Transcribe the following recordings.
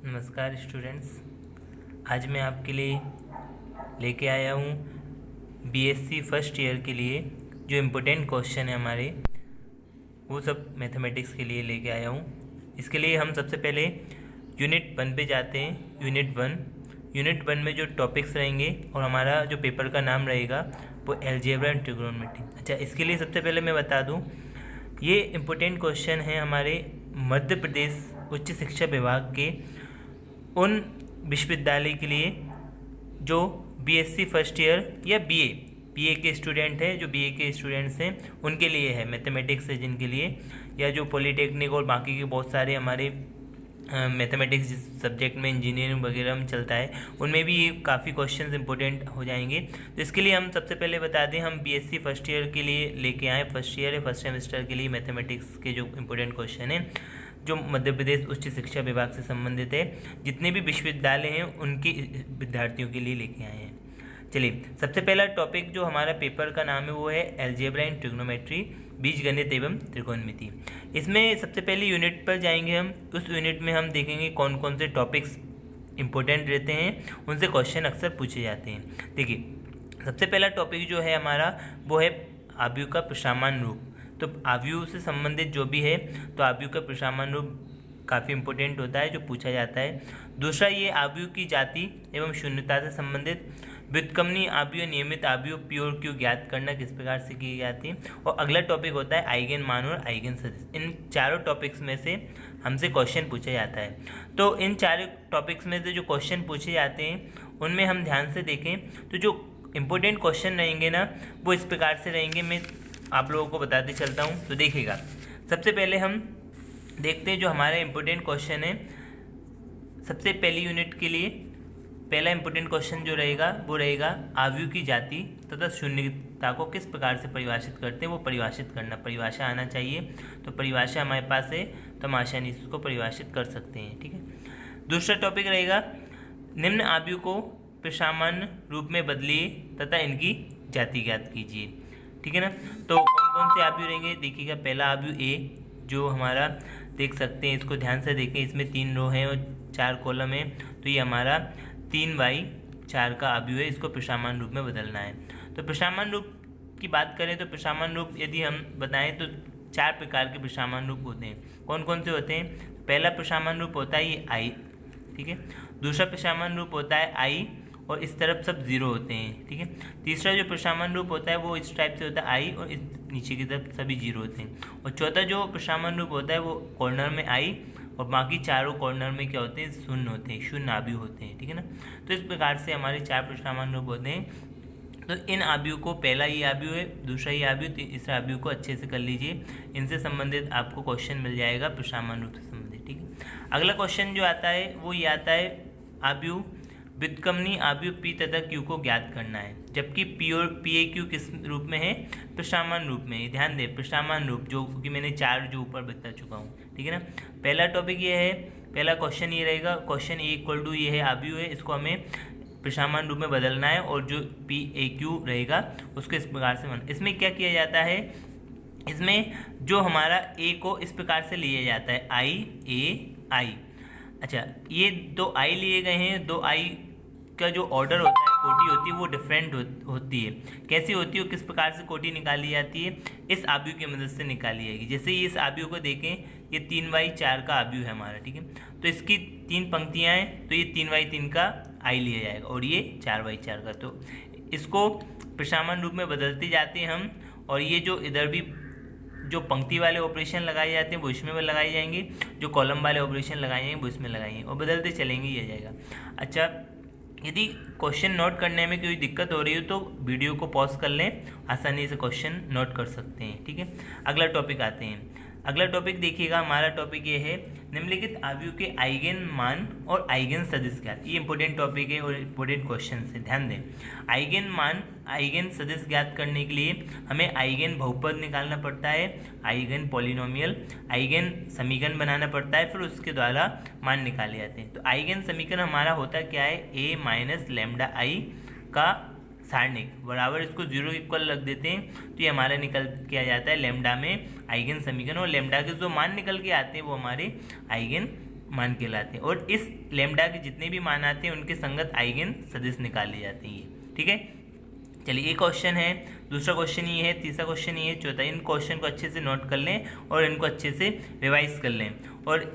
नमस्कार स्टूडेंट्स। आज मैं आपके लिए लेके आया हूँ बीएससी फर्स्ट ईयर के लिए जो इम्पोर्टेंट क्वेश्चन है हमारे, वो सब मैथमेटिक्स के लिए लेके आया हूँ। इसके लिए हम सबसे पहले यूनिट 1 पे जाते हैं। यूनिट वन में जो टॉपिक्स रहेंगे और हमारा जो पेपर का नाम रहेगा वो अलजेब्रा एंड ट्रिग्नोमेट्री। अच्छा, इसके लिए सबसे पहले मैं बता दूँ, ये इम्पोर्टेंट क्वेश्चन है हमारे मध्य प्रदेश उच्च शिक्षा विभाग के उन विश्वविद्यालय के लिए जो बीएससी फर्स्ट ईयर या बीए के स्टूडेंट हैं, जो बीए के स्टूडेंट्स हैं उनके लिए है। मैथमेटिक्स है जिनके लिए, या जो पॉलीटेक्निक और बाकी के बहुत सारे हमारे मैथमेटिक्स जिस सब्जेक्ट में इंजीनियरिंग वगैरह में चलता है, उनमें भी ये काफ़ी क्वेश्चंस इंपॉर्टेंट हो जाएंगे। तो इसके लिए हम सबसे पहले बता दें, हम बीएससी फर्स्ट ईयर के लिए लेके आए, फर्स्ट ईयर है, फर्स्ट सेमेस्टर के लिए मैथमेटिक्स के जो इंपॉर्टेंट क्वेश्चन हैं जो मध्य प्रदेश उच्च शिक्षा विभाग से संबंधित है, जितने भी विश्वविद्यालय हैं उनके विद्यार्थियों के लिए लेके आए हैं। चलिए, सबसे पहला टॉपिक जो हमारा पेपर का नाम है वो है अलजेब्रा एंड ट्रिग्नोमेट्री, बीजगणित एवं त्रिकोणमिति। इसमें सबसे पहले यूनिट पर जाएंगे हम। उस यूनिट में हम देखेंगे कौन कौन से टॉपिक्स इंपॉर्टेंट रहते हैं, उनसे क्वेश्चन अक्सर पूछे जाते हैं। देखिए, सबसे पहला टॉपिक जो है हमारा वो है आव्यूह का प्रसामान्य रूप। तो आव्यूह से संबंधित जो भी है, तो आव्यूह का प्रसामान्य रूप काफ़ी इंपॉर्टेंट होता है, जो पूछा जाता है। दूसरा, ये आव्यूह की जाति एवं शून्यता से संबंधित। व्युत्क्रमणीय आव्यूह, नियमित आव्यूह, पी और क्यू ज्ञात करना किस प्रकार से की जाती है। और अगला टॉपिक होता है आइगन मान और आइगन सदिश। इन चारों टॉपिक्स में से हमसे क्वेश्चन पूछा जाता है। तो इन चारों टॉपिक्स में से जो क्वेश्चन पूछे जाते हैं उनमें हम ध्यान से देखें तो जो इम्पोर्टेंट क्वेश्चन रहेंगे ना, वो इस प्रकार से रहेंगे। मैं आप लोगों को बताते चलता हूँ, तो देखिएगा। सबसे पहले हम देखते हैं जो हमारा इम्पोर्टेंट क्वेश्चन है। सबसे पहली यूनिट के लिए पहला इम्पोर्टेंट क्वेश्चन जो रहेगा वो रहेगा आव्यूह की जाति तथा शून्यता को किस प्रकार से परिभाषित करते हैं, वो परिभाषित करना। परिभाषा आना चाहिए, तो परिभाषा हमारे पास है तो हम आसानी से उसको परिभाषित कर सकते हैं। ठीक है। दूसरा टॉपिक रहेगा निम्न आव्यूह को प्रसामान्य रूप में बदलिए तथा इनकी जाति ज्ञात कीजिए। ठीक है ना। तो कौन कौन से आव्यूह रहेंगे, देखिएगा। पहला आव्यूह ए, जो हमारा देख सकते हैं, इसको ध्यान से देखें, इसमें 3 रो हैं और 4 कॉलम है। तो ये हमारा 3/4 का आव्यूह है, इसको प्रसामान्य रूप में बदलना है। तो प्रसामान्य रूप की बात करें तो प्रसामान्य रूप यदि हम बताएं तो 4 प्रकार के प्रसामान्य रूप होते हैं। कौन कौन से होते हैं? पहला प्रसामान्य रूप होता है ये आई, ठीक है। दूसरा प्रसामान्य रूप होता है आई और इस तरफ सब 0 होते हैं, ठीक है। तीसरा जो प्रसामान्य रूप होता है वो इस टाइप से होता है आई और इस नीचे की तरफ सभी 0 होते हैं। और चौथा जो प्रसामान्य रूप होता है वो कॉर्नर में आई और बाकी चारों कॉर्नर में क्या होते हैं, शून्य होते हैं, शून्य आव्यूह होते हैं, ठीक है ना। तो इस प्रकार से हमारे 4 प्रसामान्य रूप होते हैं। तो इन आव्यूह को, पहला ये आव्यूह है, दूसरा ये आव्यूह, तीसरा आव्यूह को अच्छे से कर लीजिए। इनसे संबंधित आपको क्वेश्चन मिल जाएगा प्रसामान्य रूप से संबंधित, ठीक है। अगला क्वेश्चन जो आता है वो ये आता है आव्यूह व्युत्क्रमणीय आव्यूह पी तथा क्यू को ज्ञात करना है। जबकि पी और पी ए क्यू किस रूप में है? प्रसामान्य रूप में। ध्यान दें, प्रसामान्य रूप, जो कि मैंने 4 जो ऊपर बता चुका हूँ, ठीक है ना। पहला टॉपिक ये है, पहला क्वेश्चन ये रहेगा, क्वेश्चन ए इक्वल टू ये है आव्यूह है, इसको हमें प्रसामान्य रूप में बदलना है और जो पी ए क्यू रहेगा उसको इस प्रकार से बना। इसमें क्या किया जाता है, इसमें जो हमारा ए को इस प्रकार से लिया जाता है, आई ए आई। अच्छा, ये 2 आई लिए गए हैं, 2 आई का जो ऑर्डर होता है, कोटि होती है, वो डिफरेंट होती है। कैसी होती है, किस प्रकार से कोटि निकाली जाती है? इस आव्यूह की मदद से निकाली जाएगी। जैसे इस आव्यूह को देखें, ये 3/4 का आव्यूह है हमारा, ठीक है। तो इसकी 3 पंक्तियां हैं, तो ये 3/3 का आई लिया जाएगा और ये 4/4 का। तो इसको प्रसामान्य रूप में बदलते जाते हैं हम, और ये जो इधर भी जो पंक्ति वाले ऑपरेशन लगाए जाते हैं वो इसमें भी लगाए जाएंगे, जो कॉलम वाले ऑपरेशन लगाए जाएंगे वो इसमें लगाएंगे और बदलते चलेंगे, ये जाएगा। अच्छा, यदि क्वेश्चन नोट करने में कोई दिक्कत हो रही हो तो वीडियो को पॉज कर लें, आसानी से क्वेश्चन नोट कर सकते हैं, ठीक है। अगला टॉपिक आते हैं। अगला टॉपिक देखिएगा, हमारा टॉपिक ये है निम्नलिखित आव्यूह के आइगन मान और आइगन सदिश ज्ञात। ये इंपॉर्टेंट टॉपिक है और इंपॉर्टेंट क्वेश्चन है, ध्यान दें। आइगन मान, आइगन सदिश ज्ञात करने के लिए हमें आइगन बहुपद निकालना पड़ता है, आइगन पॉलिनोमियल, आइगन समीकरण बनाना पड़ता है, फिर उसके द्वारा मान निकाले जाते हैं। तो आइगन समीकरण हमारा होता क्या है, a माइनस लैम्डा आई का सारणिक बराबर, इसको 0 इक्वल रख देते हैं, तो ये हमारा निकल के आ जाता है लैम्डा में आइगन समीकरण। और लैम्डा के जो मान निकल के आते हैं वो हमारे आइगन मान कहलाते हैं, और इस लैम्डा के जितने भी मान आते हैं उनके संगत आइगन सदिश निकाले जाते हैं ये। ठीक है, चलिए एक क्वेश्चन है, दूसरा क्वेश्चन ये है, तीसरा क्वेश्चन ये है, चौथा। इन क्वेश्चन को अच्छे से नोट कर लें और इनको अच्छे से रिवाइज कर लें, और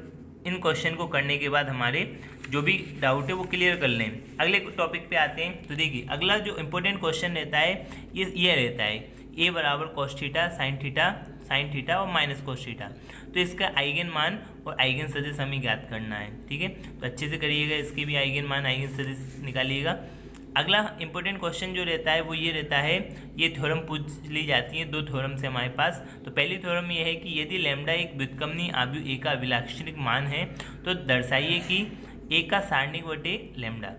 इन क्वेश्चन को करने के बाद हमारे जो भी डाउट है वो क्लियर कर लें। अगले टॉपिक पे आते हैं। तो देखिए अगला जो इम्पोर्टेंट क्वेश्चन रहता है ये रहता है a बराबर cos थीटा साइन थीटा और माइनस cos थीटा। तो इसका आइगन मान और आइगन सदिश हमें ज्ञात करना है। ठीक है, तो अच्छे से करिएगा, इसके भी आइगन मान आइगन सदिश निकालिएगा। अगला इंपॉर्टेंट क्वेश्चन जो रहता है वो ये रहता है, ये थ्योरम पूछ ली जाती है, दो थ्योरम से हमारे पास। तो पहली थ्योरम ये है कि यदि लैम्डा एक व्युत्क्रमणीय आव्यूह ए का अभिलाक्षणिक मान है तो दर्शाइए कि ए का सारणिक बटे लैम्डा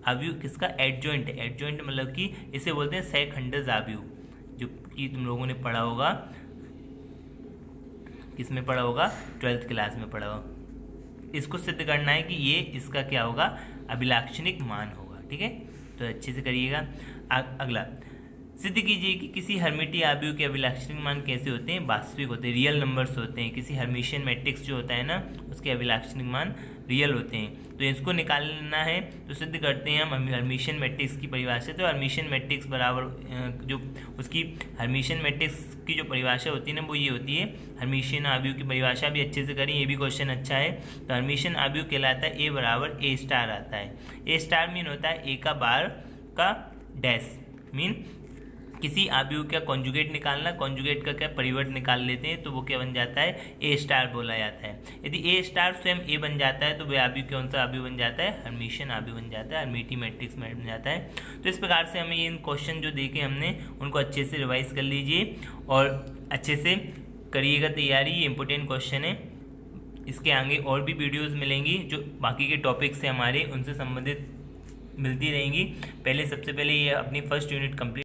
आव्यूह किसका एडजॉइंट है। एडजॉइंट मतलब कि इसे बोलते हैं सहखंडज आव्यूह, जो कि तुम लोगों ने पढ़ा होगा, किसमें पढ़ा होगा, 12th क्लास में पढ़ा होगा। इसको सिद्ध करना है कि ये इसका क्या होगा, अभिलाक्षणिक मान होगा। ठीक है, तो अच्छे से करिएगा। अगला सिद्ध कीजिए कि किसी हर्मिटीय आव्यूह के अभिलाक्षणिक मान कैसे होते हैं, वास्तविक होते हैं, रियल नंबर्स होते हैं। किसी हर्मिशियन मैट्रिक्स जो होता है ना, उसके अभिलाक्षणिक मान रियल होते हैं। तो इसको निकालना है, तो सिद्ध करते हैं हम हर्मिशियन मैट्रिक्स की परिभाषा। तो हर्मिशियन मैट्रिक्स बराबर जो उसकी हर्मिशियन मैट्रिक्स की जो परिभाषा होती है ना, वो ये होती है। हर्मिशियन आव्यूह की परिभाषा भी अच्छे से करें, ये भी क्वेश्चन अच्छा है। तो हर्मिशियन आव्यूह कहलाता है ए बराबर ए स्टार आता है। ए स्टार मीन होता है ए का बार का डैश, मीन किसी आव्यूह का कॉन्जुगेट निकालना, कॉन्जुगेट का क्या परिवर्त निकाल लेते हैं, तो वो क्या बन जाता है, ए स्टार बोला जाता है। यदि ए स्टार स्वयं ए बन जाता है तो वह आव्यूह कौन सा आव्यूह बन जाता है, हर्मिशियन आव्यूह बन जाता है, हर्मिटीय मैट्रिक्स में बन जाता है। तो इस प्रकार से हमें इन क्वेश्चन जो देखे हमने उनको अच्छे से रिवाइज कर लीजिए और अच्छे से करिएगा तैयारी। ये इंपॉर्टेंट क्वेश्चन है, इसके आगे और भी वीडियोज़ मिलेंगी जो बाकी के टॉपिक से हमारे उनसे संबंधित मिलती रहेंगी। सबसे पहले ये अपनी फर्स्ट यूनिट कंप्लीट